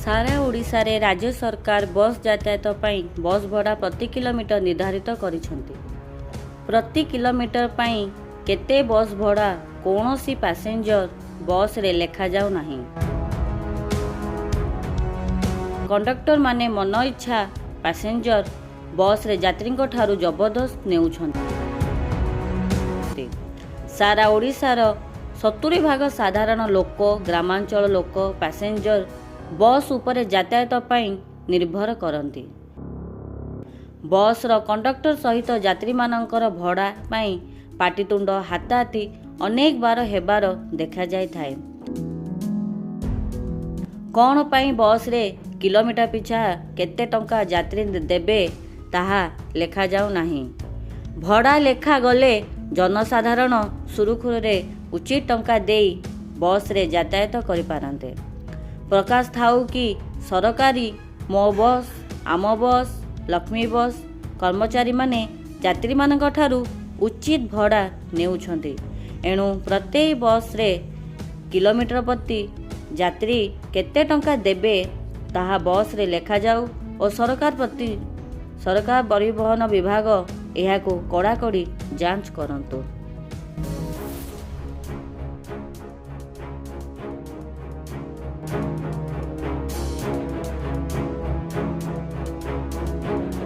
सारा ओडिशा रे राज्य सरकार बस यातायात पई बस भड़ा प्रति किलोमीटर निर्धारित करिसेंती। प्रति किलोमीटर पई केते बस भड़ा कौनसी पैसेंजर बस रे लेखा जाऊ नाही। कंडक्टर माने मन इच्छा पैसेंजर बस रे यात्री ठारू जबरदस्त नेउछंती। सारा ओडिशार 70 भाग साधारण लोक ग्रामांचल लोक पैसेंजर बस उपरे यातायात पई निर्भर करती। बस रो कंडक्टर सहित यात्री मानकर भड़ा पई पाटितुंड हाताहाती अनेक बार हेबार देखा जाय थाए। कौन पाई बस रे किलोमीटर पिछा केते टंका यात्री देबे ताहा लेखा जाऊ नाही। भड़ा लेखा गले जनसाधारण सुरुखुरुरे उचित टंका देई बस रे यातायात करि पारंते। प्रकाश थाउ कि सरकारी मो बस आम बस लक्ष्मी बस कर्मचारी माने यात्री मानक ठारू उचित भड़ा नेउछंती। एणु प्रत्येक बस रे किलोमीटर प्रति यात्री केते टंका देबे ताहा बस रे लेखा जाऊ और सरकार परिवहन विभाग एहाकू कड़ाकड़ी जांच करंतु।